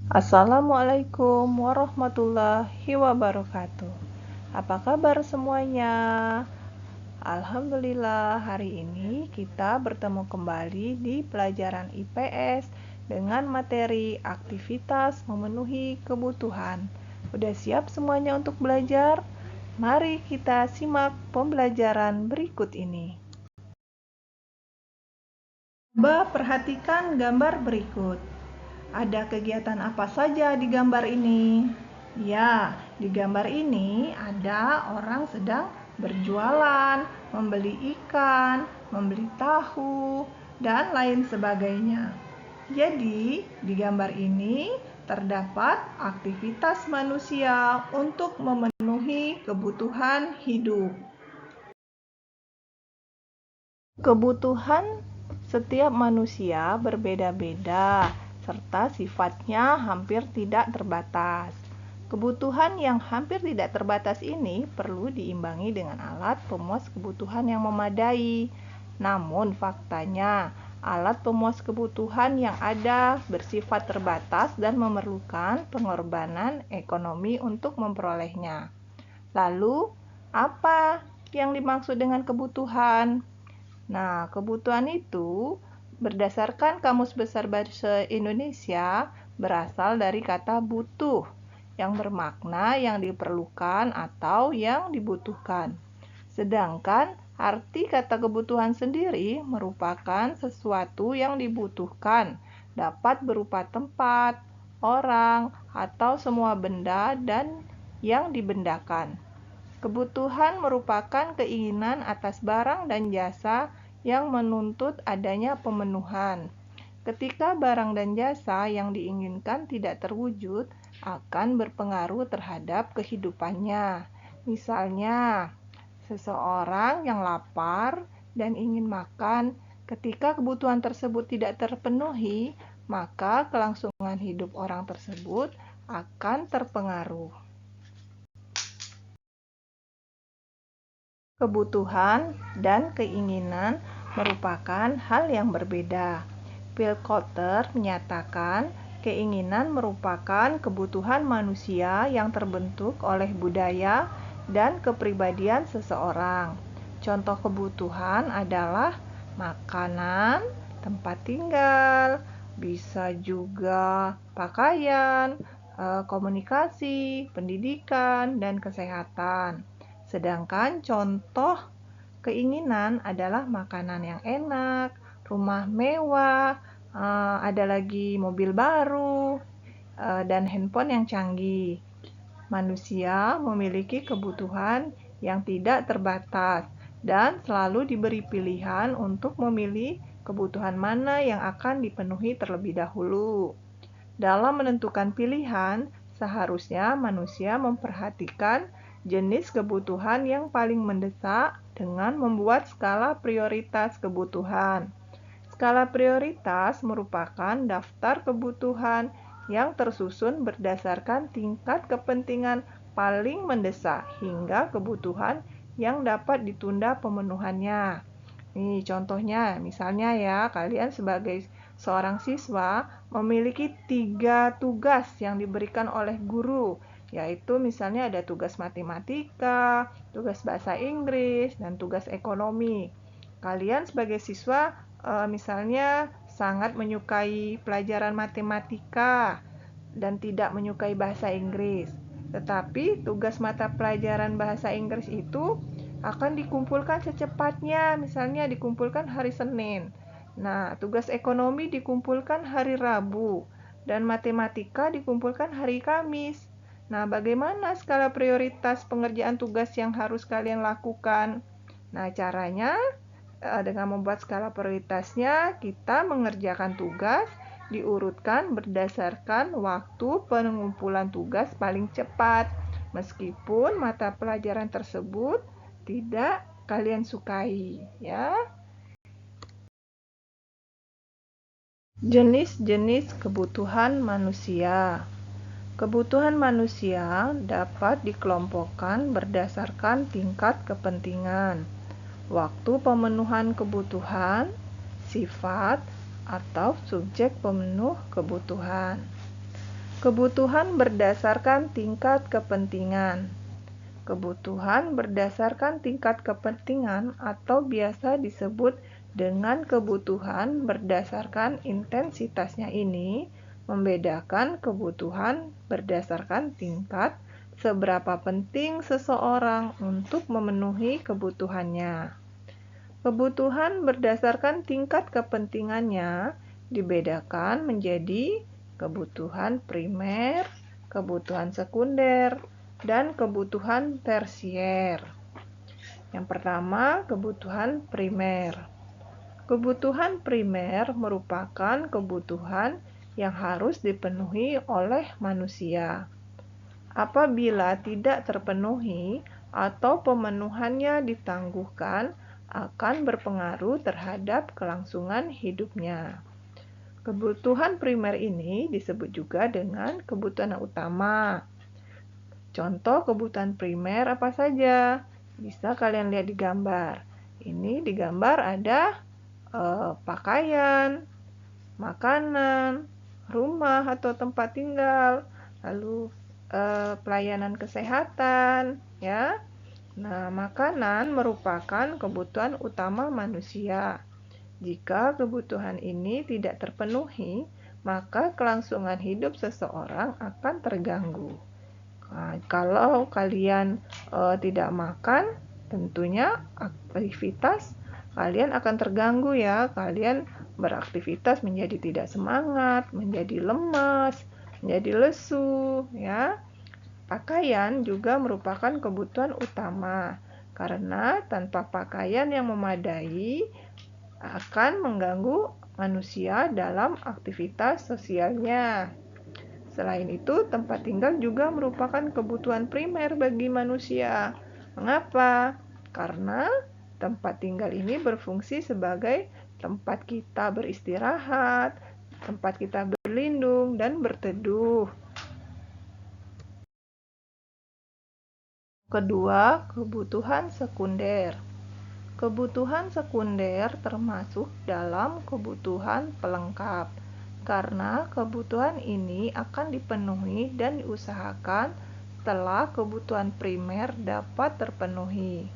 Assalamualaikum warahmatullahi wabarakatuh. Apa kabar semuanya? Alhamdulillah, hari ini kita bertemu kembali di pelajaran IPS dengan materi aktivitas memenuhi kebutuhan. Udah siap semuanya untuk belajar? Mari kita simak pembelajaran berikut ini. Coba perhatikan gambar berikut. Ada kegiatan apa saja di gambar ini? Ya, di gambar ini ada orang sedang berjualan, membeli ikan, membeli tahu, dan lain sebagainya. Jadi, di gambar ini terdapat aktivitas manusia untuk memenuhi kebutuhan hidup. Kebutuhan setiap manusia berbeda-beda, serta sifatnya hampir tidak terbatas. Kebutuhan yang hampir tidak terbatas ini perlu diimbangi dengan alat pemuas kebutuhan yang memadai. Namun faktanya, alat pemuas kebutuhan yang ada bersifat terbatas dan memerlukan pengorbanan ekonomi untuk memperolehnya. Lalu, apa yang dimaksud dengan kebutuhan? Nah, kebutuhan itu berdasarkan Kamus Besar Bahasa Indonesia berasal dari kata butuh yang bermakna yang diperlukan atau yang dibutuhkan. Sedangkan arti kata kebutuhan sendiri merupakan sesuatu yang dibutuhkan, dapat berupa tempat, orang, atau semua benda dan yang dibendakan. Kebutuhan merupakan keinginan atas barang dan jasa yang menuntut adanya pemenuhan. Ketika barang dan jasa yang diinginkan tidak terwujud, akan berpengaruh terhadap kehidupannya. Misalnya, seseorang yang lapar dan ingin makan, ketika kebutuhan tersebut tidak terpenuhi, maka kelangsungan hidup orang tersebut akan terpengaruh. Kebutuhan dan keinginan merupakan hal yang berbeda. Phil Cotter menyatakan, keinginan merupakan kebutuhan manusia yang terbentuk oleh budaya dan kepribadian seseorang. Contoh kebutuhan adalah makanan, tempat tinggal, bisa juga pakaian, komunikasi, pendidikan, dan kesehatan. Sedangkan contoh keinginan adalah makanan yang enak, rumah mewah, ada lagi mobil baru, dan handphone yang canggih. Manusia memiliki kebutuhan yang tidak terbatas dan selalu diberi pilihan untuk memilih kebutuhan mana yang akan dipenuhi terlebih dahulu. Dalam menentukan pilihan, seharusnya manusia memperhatikan jenis kebutuhan yang paling mendesak dengan membuat skala prioritas kebutuhan. Skala prioritas merupakan daftar kebutuhan yang tersusun berdasarkan tingkat kepentingan paling mendesak hingga kebutuhan yang dapat ditunda pemenuhannya. Nih, contohnya, misalnya ya, kalian sebagai seorang siswa memiliki 3 tugas yang diberikan oleh guru, yaitu misalnya ada tugas matematika, tugas bahasa Inggris, dan tugas ekonomi. Kalian sebagai siswa misalnya sangat menyukai pelajaran matematika dan tidak menyukai bahasa Inggris. Tetapi tugas mata pelajaran bahasa Inggris itu akan dikumpulkan secepatnya, misalnya dikumpulkan hari Senin. Nah, tugas ekonomi dikumpulkan hari Rabu dan matematika dikumpulkan hari Kamis. Nah, bagaimana skala prioritas pengerjaan tugas yang harus kalian lakukan? Nah, caranya dengan membuat skala prioritasnya, kita mengerjakan tugas diurutkan berdasarkan waktu pengumpulan tugas paling cepat, meskipun mata pelajaran tersebut tidak kalian sukai, ya. Jenis-jenis kebutuhan manusia. Kebutuhan manusia dapat dikelompokkan berdasarkan tingkat kepentingan, waktu pemenuhan kebutuhan, sifat, atau subjek pemenuh kebutuhan. Kebutuhan berdasarkan tingkat kepentingan. Kebutuhan berdasarkan tingkat kepentingan atau biasa disebut dengan kebutuhan berdasarkan intensitasnya ini membedakan kebutuhan berdasarkan tingkat seberapa penting seseorang untuk memenuhi kebutuhannya. Kebutuhan berdasarkan tingkat kepentingannya dibedakan menjadi kebutuhan primer, kebutuhan sekunder, dan kebutuhan tersier. Yang pertama, kebutuhan primer. Kebutuhan primer merupakan kebutuhan yang harus dipenuhi oleh manusia. Apabila tidak terpenuhi atau pemenuhannya ditangguhkan, akan berpengaruh terhadap kelangsungan hidupnya. Kebutuhan primer ini disebut juga dengan kebutuhan utama. Contoh kebutuhan primer apa saja? Bisa kalian lihat di gambar. Ini di gambar ada pakaian, makanan, rumah atau tempat tinggal, lalu pelayanan kesehatan, ya. Nah, makanan merupakan kebutuhan utama manusia. Jika kebutuhan ini tidak terpenuhi, maka kelangsungan hidup seseorang akan terganggu. Nah, kalau kalian tidak makan, tentunya aktivitas kalian akan terganggu ya. Kalian beraktivitas menjadi tidak semangat, menjadi lemas, menjadi lesu ya. Pakaian juga merupakan kebutuhan utama karena tanpa pakaian yang memadai akan mengganggu manusia dalam aktivitas sosialnya. Selain itu, tempat tinggal juga merupakan kebutuhan primer bagi manusia. Mengapa? Karena tempat tinggal ini berfungsi sebagai tempat kita beristirahat, tempat kita berlindung dan berteduh. Kedua, kebutuhan sekunder. Kebutuhan sekunder termasuk dalam kebutuhan pelengkap, karena kebutuhan ini akan dipenuhi dan diusahakan setelah kebutuhan primer dapat terpenuhi.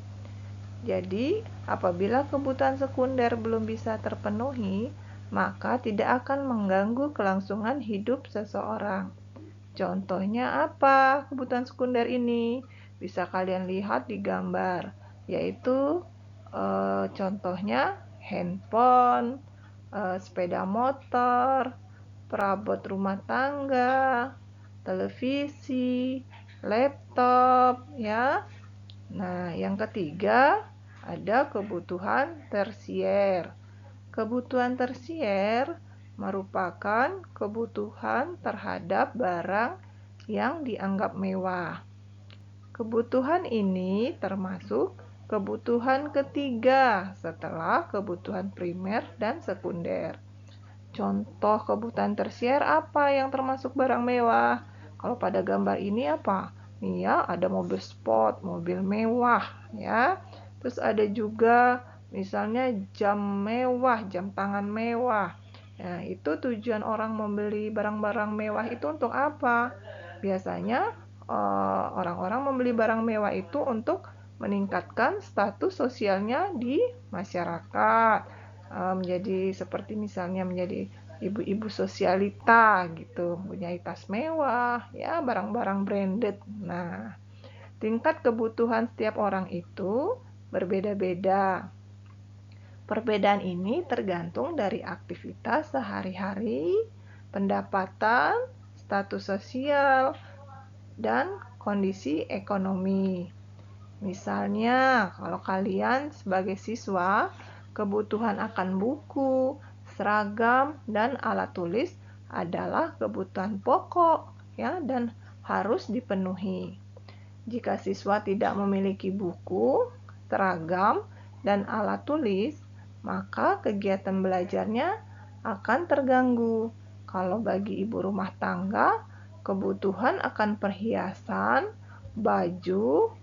Jadi, apabila kebutuhan sekunder belum bisa terpenuhi, maka tidak akan mengganggu kelangsungan hidup seseorang. Contohnya apa kebutuhan sekunder ini? Bisa kalian lihat di gambar, yaitu contohnya handphone, sepeda motor, perabot rumah tangga, televisi, laptop, ya. Nah, yang ketiga ada kebutuhan tersier. Kebutuhan tersier merupakan kebutuhan terhadap barang yang dianggap mewah. Kebutuhan ini termasuk kebutuhan ketiga setelah kebutuhan primer dan sekunder. Contoh kebutuhan tersier apa yang termasuk barang mewah? Kalau pada gambar ini apa? Nih ya, ada mobil sport, mobil mewah ya. Terus ada juga misalnya jam mewah, jam tangan mewah. Nah, itu tujuan orang membeli barang-barang mewah itu untuk apa? Biasanya orang-orang membeli barang mewah itu untuk meningkatkan status sosialnya di masyarakat, menjadi seperti misalnya menjadi ibu-ibu sosialita gitu, punya tas mewah, ya barang-barang branded. Nah, tingkat kebutuhan setiap orang itu berbeda-beda. Perbedaan ini tergantung dari aktivitas sehari-hari, pendapatan, status sosial, dan kondisi ekonomi. Misalnya, kalau kalian sebagai siswa, kebutuhan akan buku, seragam, dan alat tulis adalah kebutuhan pokok ya dan harus dipenuhi. Jika siswa tidak memiliki buku, seragam, dan alat tulis, maka kegiatan belajarnya akan terganggu. Kalau bagi ibu rumah tangga, kebutuhan akan perhiasan, baju,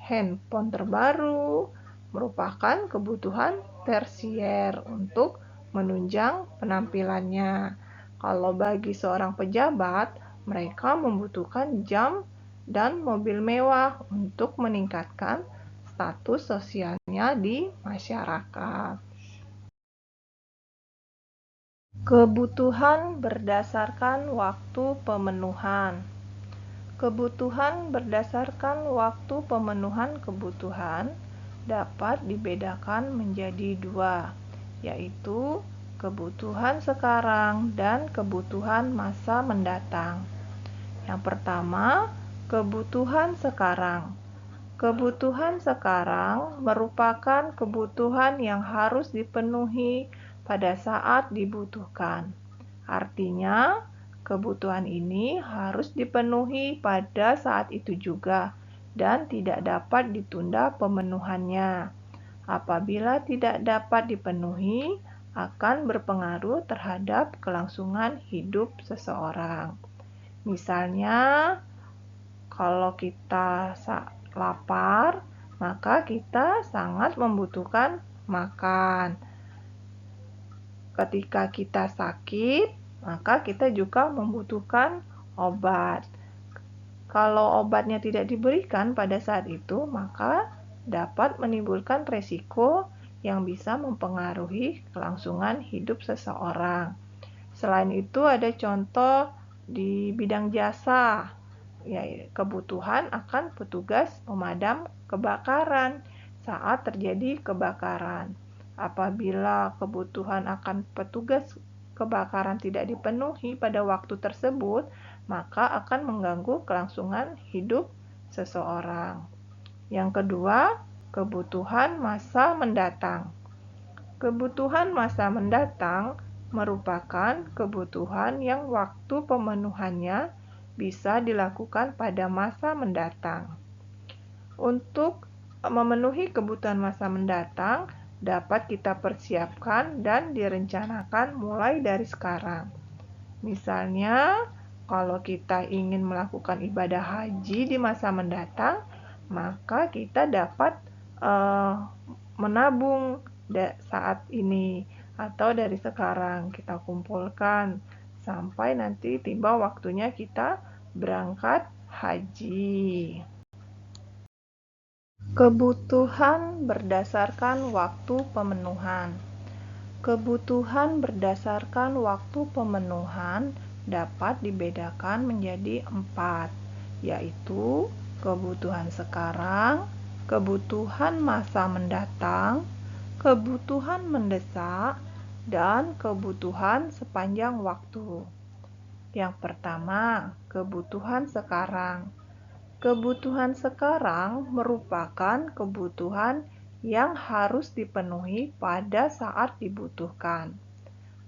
handphone terbaru merupakan kebutuhan tersier untuk menunjang penampilannya. Kalau bagi seorang pejabat, mereka membutuhkan jam dan mobil mewah untuk meningkatkan status sosialnya di masyarakat. Kebutuhan berdasarkan waktu pemenuhan. Kebutuhan berdasarkan waktu pemenuhan kebutuhan dapat dibedakan menjadi dua, yaitu kebutuhan sekarang dan kebutuhan masa mendatang. Yang pertama, kebutuhan sekarang. Kebutuhan sekarang merupakan kebutuhan yang harus dipenuhi pada saat dibutuhkan. Artinya, kebutuhan ini harus dipenuhi pada saat itu juga dan tidak dapat ditunda pemenuhannya. Apabila tidak dapat dipenuhi, akan berpengaruh terhadap kelangsungan hidup seseorang. Misalnya, kalau kita lapar, maka kita sangat membutuhkan makan. Ketika kita sakit, maka kita juga membutuhkan obat. Kalau obatnya tidak diberikan pada saat itu, maka dapat menimbulkan resiko yang bisa mempengaruhi kelangsungan hidup seseorang. Selain itu, ada contoh di bidang jasa, ya, kebutuhan akan petugas pemadam kebakaran saat terjadi kebakaran. Apabila kebutuhan akan petugas kebakaran tidak dipenuhi pada waktu tersebut, maka akan mengganggu kelangsungan hidup seseorang. Yang kedua, kebutuhan masa mendatang. Kebutuhan masa mendatang merupakan kebutuhan yang waktu pemenuhannya bisa dilakukan pada masa mendatang. Untuk memenuhi kebutuhan masa mendatang, dapat kita persiapkan dan direncanakan mulai dari sekarang. Misalnya, kalau kita ingin melakukan ibadah haji di masa mendatang, maka kita dapat menabung saat ini atau dari sekarang kita kumpulkan sampai nanti tiba waktunya kita berangkat haji. Kebutuhan berdasarkan waktu pemenuhan. Kebutuhan berdasarkan waktu pemenuhan dapat dibedakan menjadi 4, yaitu kebutuhan sekarang, kebutuhan masa mendatang, kebutuhan mendesak, dan kebutuhan sepanjang waktu. Yang pertama, kebutuhan sekarang. Kebutuhan sekarang merupakan kebutuhan yang harus dipenuhi pada saat dibutuhkan.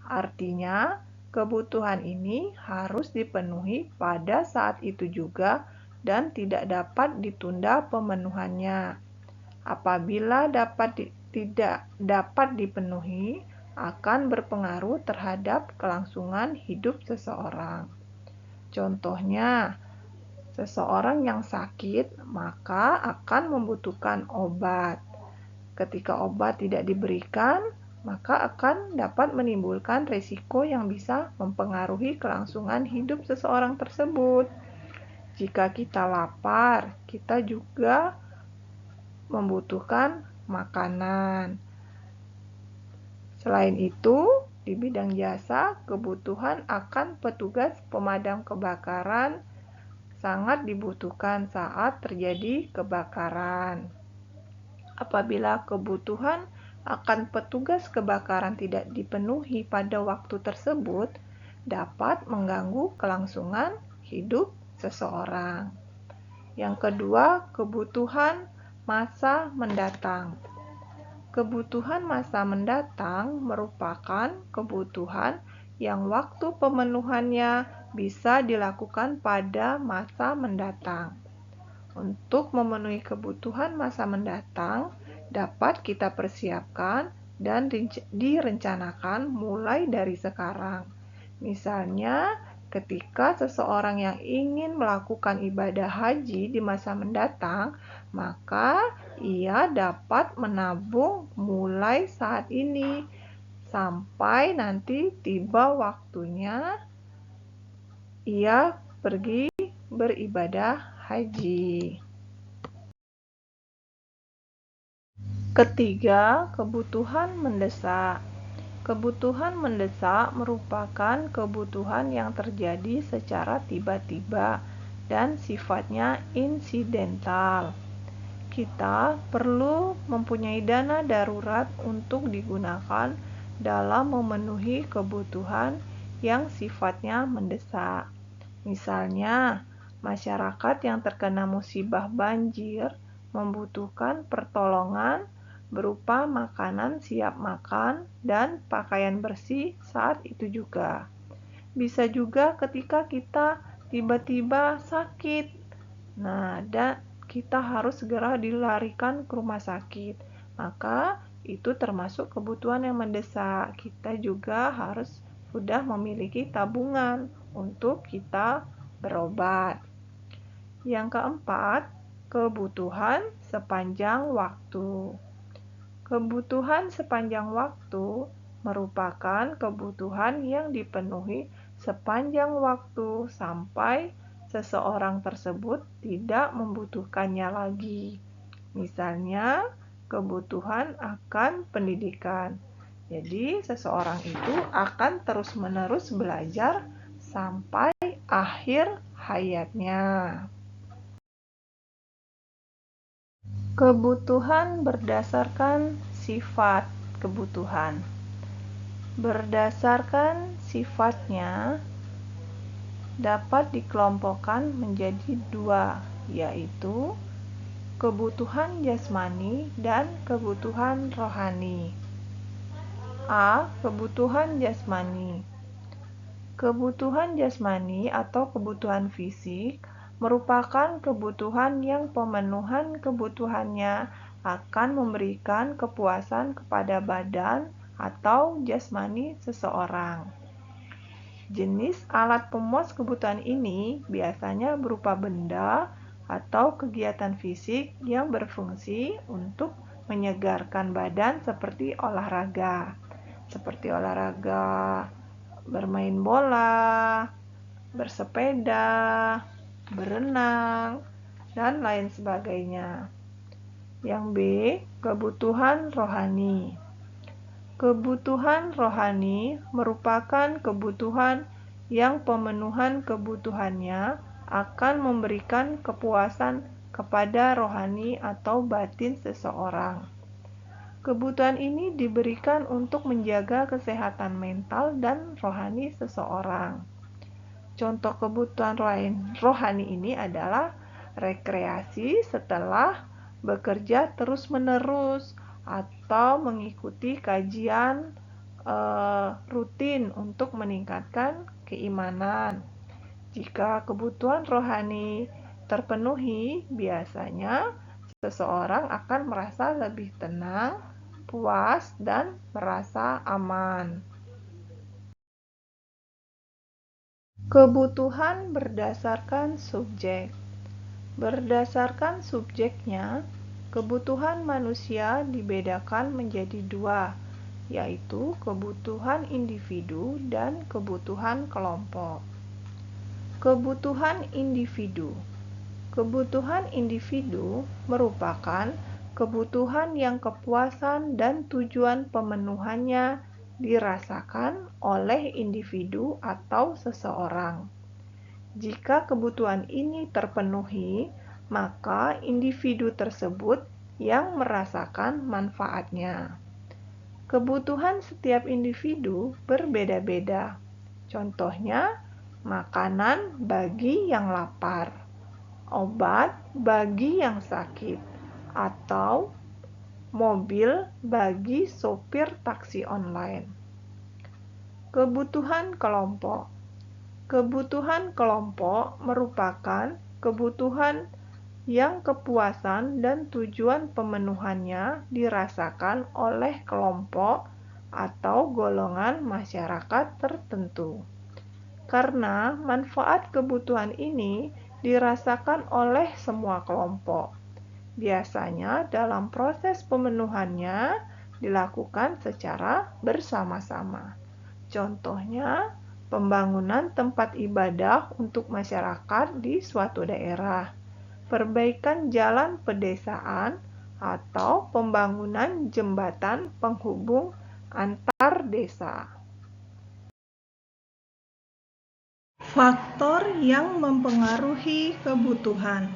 Artinya, kebutuhan ini harus dipenuhi pada saat itu juga dan tidak dapat ditunda pemenuhannya. Apabila tidak dapat dipenuhi, akan berpengaruh terhadap kelangsungan hidup seseorang. Contohnya, seseorang yang sakit maka akan membutuhkan obat. Ketika obat tidak diberikan, maka akan dapat menimbulkan risiko yang bisa mempengaruhi kelangsungan hidup seseorang tersebut. Jika kita lapar, kita juga membutuhkan makanan. Selain itu, di bidang jasa, kebutuhan akan petugas pemadam kebakaran sangat dibutuhkan saat terjadi kebakaran. Apabila kebutuhan akan petugas kebakaran tidak dipenuhi pada waktu tersebut, dapat mengganggu kelangsungan hidup seseorang. Yang kedua, kebutuhan masa mendatang. Kebutuhan masa mendatang merupakan kebutuhan yang waktu pemenuhannya bisa dilakukan pada masa mendatang. Untuk memenuhi kebutuhan masa mendatang, dapat kita persiapkan dan direncanakan mulai dari sekarang. Misalnya, ketika seseorang yang ingin melakukan ibadah haji di masa mendatang, maka ia dapat menabung mulai saat ini sampai nanti tiba waktunya ia pergi beribadah haji. Ketiga, kebutuhan mendesak. Kebutuhan mendesak merupakan kebutuhan yang terjadi secara tiba-tiba dan sifatnya insidental. Kita perlu mempunyai dana darurat untuk digunakan dalam memenuhi kebutuhan yang sifatnya mendesak. Misalnya, masyarakat yang terkena musibah banjir membutuhkan pertolongan berupa makanan siap makan dan pakaian bersih saat itu juga. Bisa juga ketika kita tiba-tiba sakit. Nah, dan kita harus segera dilarikan ke rumah sakit. Maka itu termasuk kebutuhan yang mendesak. Kita juga harus sudah memiliki tabungan untuk kita berobat. Yang keempat, kebutuhan sepanjang waktu. Kebutuhan sepanjang waktu merupakan kebutuhan yang dipenuhi sepanjang waktu sampai seseorang tersebut tidak membutuhkannya lagi. Misalnya, kebutuhan akan pendidikan. Jadi, seseorang itu akan terus-menerus belajar sampai akhir hayatnya. Kebutuhan berdasarkan sifat kebutuhan. Berdasarkan sifatnya dapat dikelompokkan menjadi dua, yaitu kebutuhan jasmani dan kebutuhan rohani. A. Kebutuhan jasmani. Kebutuhan jasmani atau kebutuhan fisik merupakan kebutuhan yang pemenuhan kebutuhannya akan memberikan kepuasan kepada badan atau jasmani seseorang. Jenis alat pemuas kebutuhan ini biasanya berupa benda atau kegiatan fisik yang berfungsi untuk menyegarkan badan seperti olahraga bermain bola, bersepeda, berenang, dan lain sebagainya. Yang B, kebutuhan rohani. Kebutuhan rohani merupakan kebutuhan yang pemenuhan kebutuhannya akan memberikan kepuasan kepada rohani atau batin seseorang. Kebutuhan ini diberikan untuk menjaga kesehatan mental dan rohani seseorang. Contoh kebutuhan rohani ini adalah rekreasi setelah bekerja terus-menerus atau mengikuti kajian rutin untuk meningkatkan keimanan. Jika kebutuhan rohani terpenuhi, biasanya seseorang akan merasa lebih tenang, puas, dan merasa aman. Kebutuhan berdasarkan subjek. Berdasarkan subjeknya, kebutuhan manusia dibedakan menjadi dua, yaitu kebutuhan individu dan kebutuhan kelompok. Kebutuhan individu. Kebutuhan individu merupakan kebutuhan yang kepuasan dan tujuan pemenuhannya dirasakan oleh individu atau seseorang. Jika kebutuhan ini terpenuhi, maka individu tersebut yang merasakan manfaatnya. Kebutuhan setiap individu berbeda-beda. Contohnya, makanan bagi yang lapar, obat bagi yang sakit, atau mobil bagi sopir taksi online. Kebutuhan kelompok. Kebutuhan kelompok merupakan kebutuhan yang kepuasan dan tujuan pemenuhannya dirasakan oleh kelompok atau golongan masyarakat tertentu. Karena manfaat kebutuhan ini dirasakan oleh semua kelompok. Biasanya dalam proses pemenuhannya dilakukan secara bersama-sama. Contohnya, pembangunan tempat ibadah untuk masyarakat di suatu daerah, perbaikan jalan pedesaan, atau pembangunan jembatan penghubung antar desa. Faktor yang mempengaruhi kebutuhan.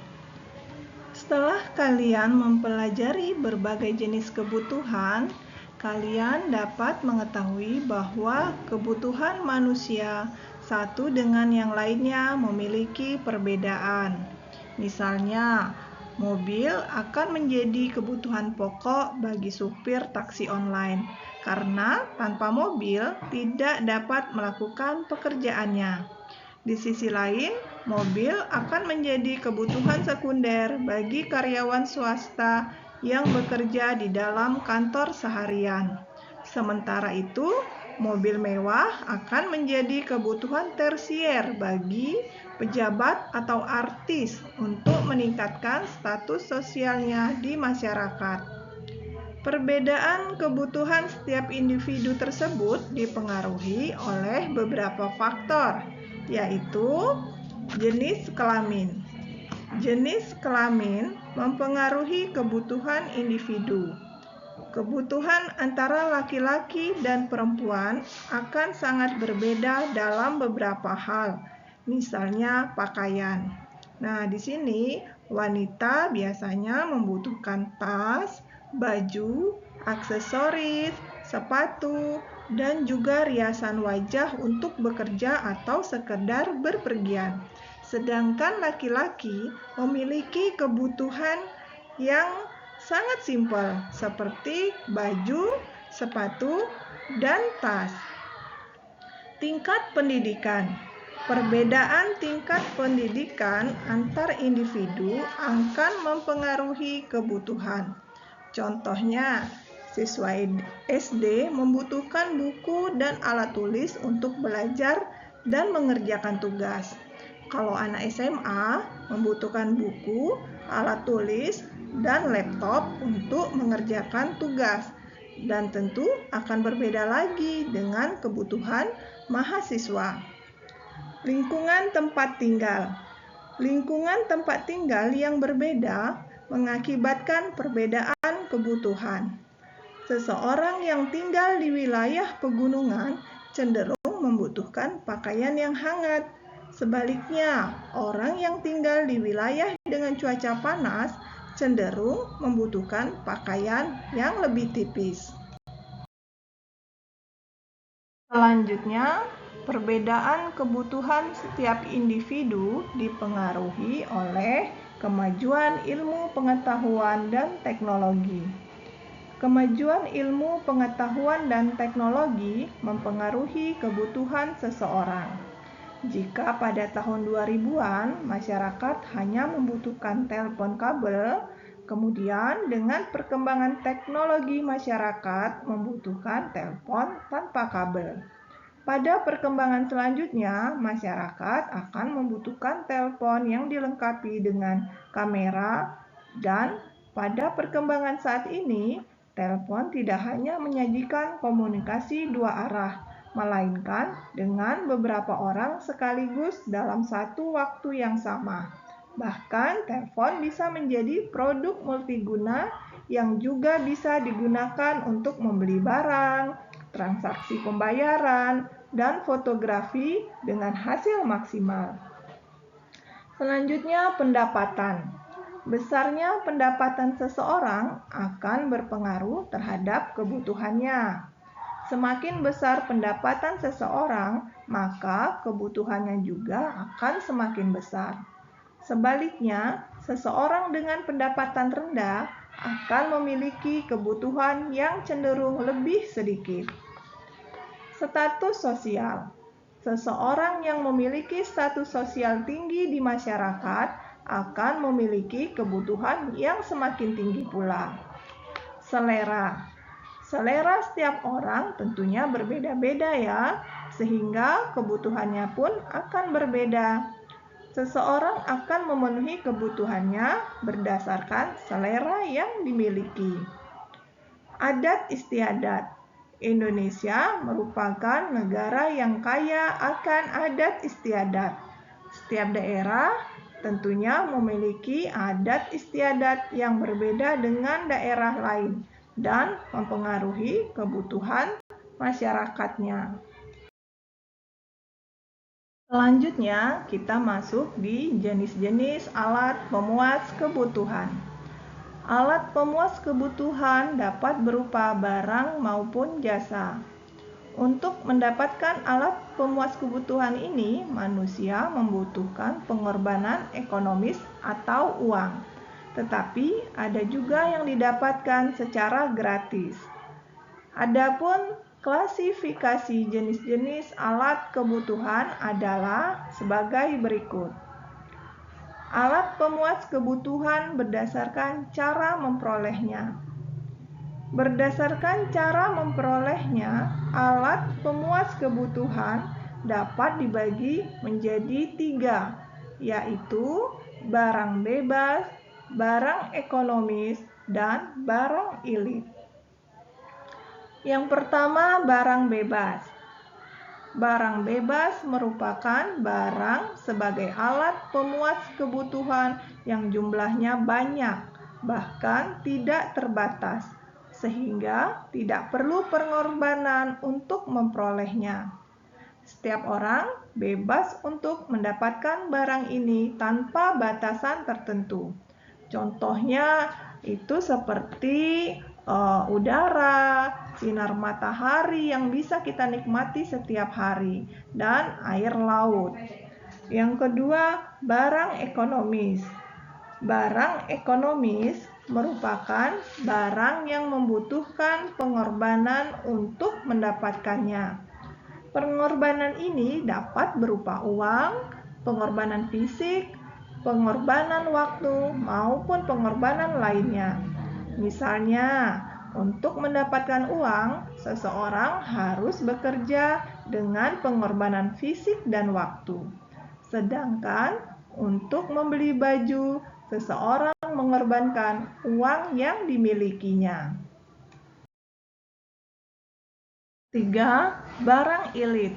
Setelah kalian mempelajari berbagai jenis kebutuhan, kalian dapat mengetahui bahwa kebutuhan manusia satu dengan yang lainnya memiliki perbedaan. Misalnya, mobil akan menjadi kebutuhan pokok bagi supir taksi online, karena tanpa mobil tidak dapat melakukan pekerjaannya. Di sisi lain, mobil akan menjadi kebutuhan sekunder bagi karyawan swasta yang bekerja di dalam kantor seharian. Sementara itu, mobil mewah akan menjadi kebutuhan tersier bagi pejabat atau artis untuk meningkatkan status sosialnya di masyarakat. Perbedaan kebutuhan setiap individu tersebut dipengaruhi oleh beberapa faktor, yaitu jenis kelamin. Jenis kelamin mempengaruhi kebutuhan individu. Kebutuhan antara laki-laki dan perempuan akan sangat berbeda dalam beberapa hal, misalnya pakaian. Nah, di sini wanita biasanya membutuhkan tas, baju, aksesoris, sepatu, dan juga riasan wajah untuk bekerja atau sekedar berpergian. Sedangkan laki-laki memiliki kebutuhan yang sangat simpel seperti baju, sepatu, dan tas. Tingkat pendidikan. Perbedaan tingkat pendidikan antar individu akan mempengaruhi kebutuhan. Contohnya, siswa SD membutuhkan buku dan alat tulis untuk belajar dan mengerjakan tugas. Kalau anak SMA membutuhkan buku, alat tulis, dan laptop untuk mengerjakan tugas. Dan tentu akan berbeda lagi dengan kebutuhan mahasiswa. Lingkungan tempat tinggal. Lingkungan tempat tinggal yang berbeda mengakibatkan perbedaan kebutuhan. Seseorang yang tinggal di wilayah pegunungan cenderung membutuhkan pakaian yang hangat. Sebaliknya, orang yang tinggal di wilayah dengan cuaca panas cenderung membutuhkan pakaian yang lebih tipis. Selanjutnya, perbedaan kebutuhan setiap individu dipengaruhi oleh kemajuan ilmu pengetahuan dan teknologi. Kemajuan ilmu pengetahuan dan teknologi mempengaruhi kebutuhan seseorang. Jika pada tahun 2000-an masyarakat hanya membutuhkan telepon kabel, kemudian dengan perkembangan teknologi masyarakat membutuhkan telepon tanpa kabel. Pada perkembangan selanjutnya, masyarakat akan membutuhkan telepon yang dilengkapi dengan kamera, dan pada perkembangan saat ini, telepon tidak hanya menyajikan komunikasi dua arah, melainkan dengan beberapa orang sekaligus dalam satu waktu yang sama. Bahkan, telepon bisa menjadi produk multiguna yang juga bisa digunakan untuk membeli barang, transaksi pembayaran, dan fotografi dengan hasil maksimal. Selanjutnya, pendapatan. Besarnya pendapatan seseorang akan berpengaruh terhadap kebutuhannya. Semakin besar pendapatan seseorang, maka kebutuhannya juga akan semakin besar. Sebaliknya, seseorang dengan pendapatan rendah akan memiliki kebutuhan yang cenderung lebih sedikit. Status sosial. Seseorang yang memiliki status sosial tinggi di masyarakat akan memiliki kebutuhan yang semakin tinggi pula. Selera. Selera setiap orang tentunya berbeda-beda ya, sehingga kebutuhannya pun akan berbeda. Seseorang akan memenuhi kebutuhannya berdasarkan selera yang dimiliki. Adat istiadat. Indonesia merupakan negara yang kaya akan adat istiadat. Setiap daerah tentunya memiliki adat istiadat yang berbeda dengan daerah lain dan mempengaruhi kebutuhan masyarakatnya. Selanjutnya, kita masuk di jenis-jenis alat pemuas kebutuhan. Alat pemuas kebutuhan dapat berupa barang maupun jasa. Untuk mendapatkan alat pemuas kebutuhan ini, manusia membutuhkan pengorbanan ekonomis atau uang. Tetapi ada juga yang didapatkan secara gratis. Adapun klasifikasi jenis-jenis alat kebutuhan adalah sebagai berikut. Alat pemuas kebutuhan berdasarkan cara memperolehnya. Berdasarkan cara memperolehnya, alat pemuas kebutuhan dapat dibagi menjadi 3, yaitu barang bebas, barang ekonomis, dan barang elit. Yang pertama, barang bebas. Barang bebas merupakan barang sebagai alat pemuas kebutuhan yang jumlahnya banyak, bahkan tidak terbatas, sehingga tidak perlu pengorbanan untuk memperolehnya. Setiap orang bebas untuk mendapatkan barang ini tanpa batasan tertentu. Contohnya itu seperti udara, sinar matahari yang bisa kita nikmati setiap hari, dan air laut. Yang kedua, barang ekonomis. Barang ekonomis merupakan barang yang membutuhkan pengorbanan untuk mendapatkannya. Pengorbanan ini dapat berupa uang, pengorbanan fisik, pengorbanan waktu, maupun pengorbanan lainnya. Misalnya, untuk mendapatkan uang, seseorang harus bekerja dengan pengorbanan fisik dan waktu. Sedangkan untuk membeli baju, seseorang mengorbankan uang yang dimilikinya. 3. Barang elit.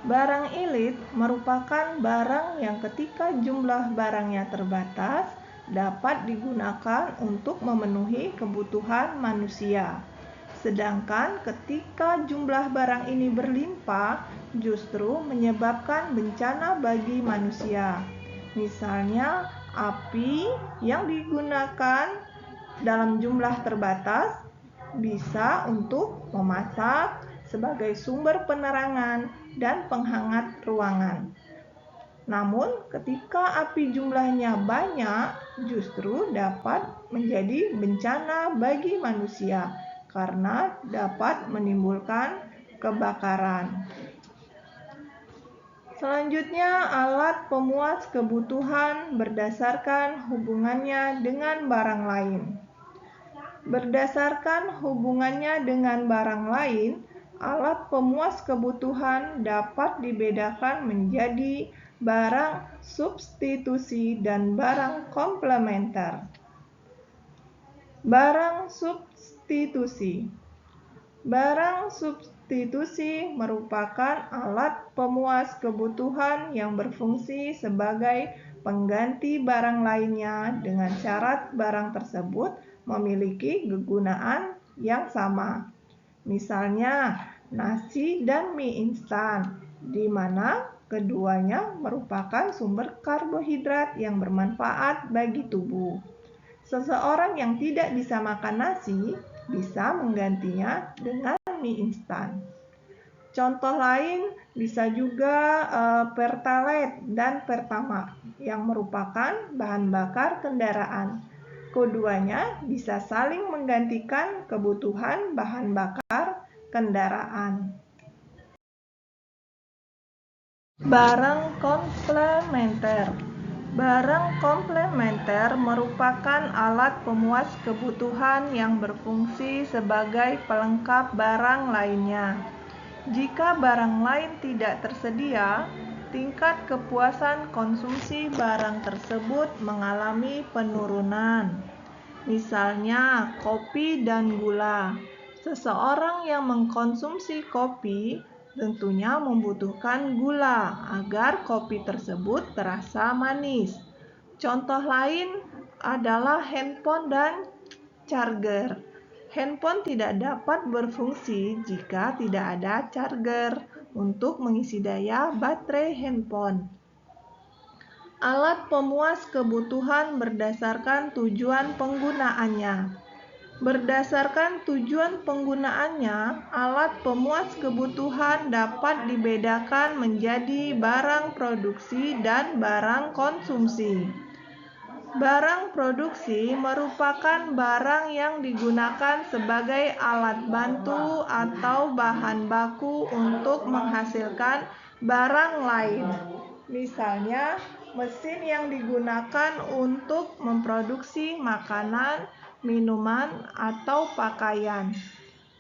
Barang elit merupakan barang yang ketika jumlah barangnya terbatas, dapat digunakan untuk memenuhi kebutuhan manusia. Sedangkan ketika jumlah barang ini berlimpah, justru menyebabkan bencana bagi manusia. Misalnya, api yang digunakan dalam jumlah terbatas bisa untuk memasak, sebagai sumber penerangan dan penghangat ruangan. Namun, ketika api jumlahnya banyak, justru dapat menjadi bencana bagi manusia karena dapat menimbulkan kebakaran. Selanjutnya, alat pemuas kebutuhan berdasarkan hubungannya dengan barang lain. Berdasarkan hubungannya dengan barang lain, alat pemuas kebutuhan dapat dibedakan menjadi barang substitusi dan barang komplementer. Barang substitusi. Barang substitusi merupakan alat pemuas kebutuhan yang berfungsi sebagai pengganti barang lainnya dengan syarat barang tersebut memiliki kegunaan yang sama. Misalnya, nasi dan mie instan, di mana keduanya merupakan sumber karbohidrat yang bermanfaat bagi tubuh. Seseorang yang tidak bisa makan nasi bisa menggantinya dengan mie instan. Contoh lain bisa juga Pertalite dan Pertamax yang merupakan bahan bakar kendaraan. Keduanya bisa saling menggantikan kebutuhan bahan bakar kendaraan. Barang komplementer. Barang komplementer merupakan alat pemuas kebutuhan yang berfungsi sebagai pelengkap barang lainnya. Jika barang lain tidak tersedia, tingkat kepuasan konsumsi barang tersebut mengalami penurunan. Misalnya, kopi dan gula. Seseorang yang mengkonsumsi kopi tentunya membutuhkan gula agar kopi tersebut terasa manis. Contoh lain adalah handphone dan charger. Handphone tidak dapat berfungsi jika tidak ada charger untuk mengisi daya baterai handphone. Alat pemuas kebutuhan berdasarkan tujuan penggunaannya. Berdasarkan tujuan penggunaannya, alat pemuas kebutuhan dapat dibedakan menjadi barang produksi dan barang konsumsi. Barang produksi merupakan barang yang digunakan sebagai alat bantu atau bahan baku untuk menghasilkan barang lain. Misalnya, mesin yang digunakan untuk memproduksi makanan, minuman, atau pakaian.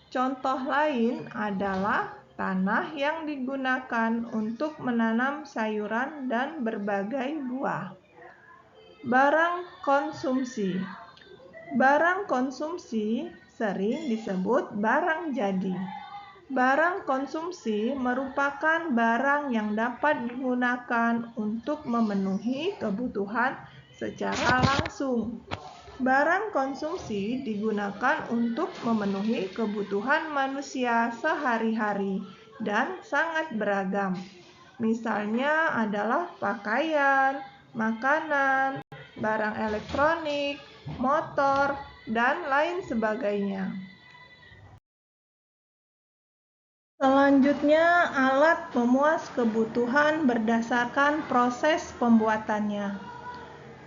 Contoh lain adalah tanah yang digunakan untuk menanam sayuran dan berbagai buah. Barang konsumsi. Barang konsumsi sering disebut barang jadi. Barang konsumsi merupakan barang yang dapat digunakan untuk memenuhi kebutuhan secara langsung. Barang konsumsi digunakan untuk memenuhi kebutuhan manusia sehari-hari dan sangat beragam. Misalnya adalah pakaian, makanan, barang elektronik, motor, dan lain sebagainya. Selanjutnya, alat pemuas kebutuhan berdasarkan proses pembuatannya.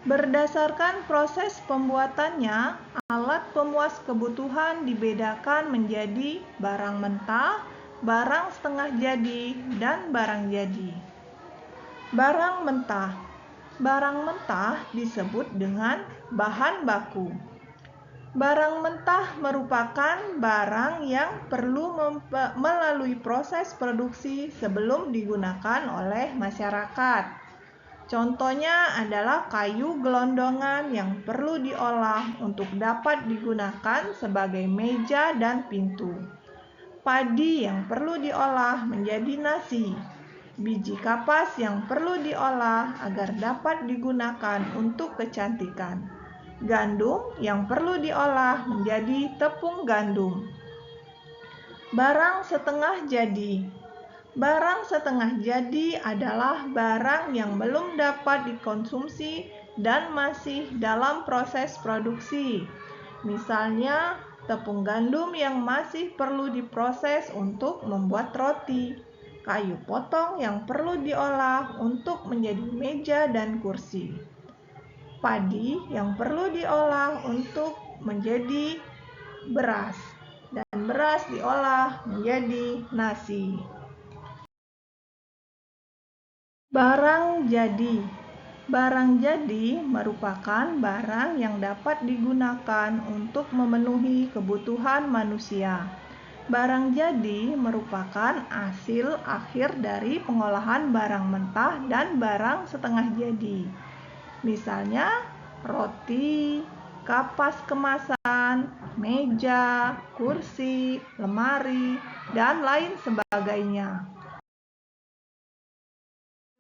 Berdasarkan proses pembuatannya, alat pemuas kebutuhan dibedakan menjadi barang mentah, barang setengah jadi, dan barang jadi. Barang mentah. Barang mentah disebut dengan bahan baku. Barang mentah merupakan barang yang perlu melalui proses produksi sebelum digunakan oleh masyarakat. Contohnya adalah kayu gelondongan yang perlu diolah untuk dapat digunakan sebagai meja dan pintu. Padi yang perlu diolah menjadi nasi. Biji kapas yang perlu diolah agar dapat digunakan untuk kecantikan. Gandum yang perlu diolah menjadi tepung gandum. Barang setengah jadi. Barang setengah jadi adalah barang yang belum dapat dikonsumsi dan masih dalam proses produksi. Misalnya, tepung gandum yang masih perlu diproses untuk membuat roti, kayu potong yang perlu diolah untuk menjadi meja dan kursi, padi yang perlu diolah untuk menjadi beras, dan beras diolah menjadi nasi. Barang jadi. Barang jadi merupakan barang yang dapat digunakan untuk memenuhi kebutuhan manusia. Barang jadi merupakan hasil akhir dari pengolahan barang mentah dan barang setengah jadi. Misalnya, roti, kapas kemasan, meja, kursi, lemari, dan lain sebagainya.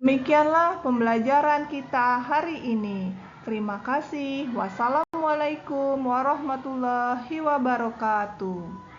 Demikianlah pembelajaran kita hari ini. Terima kasih. Wassalamualaikum warahmatullahi wabarakatuh.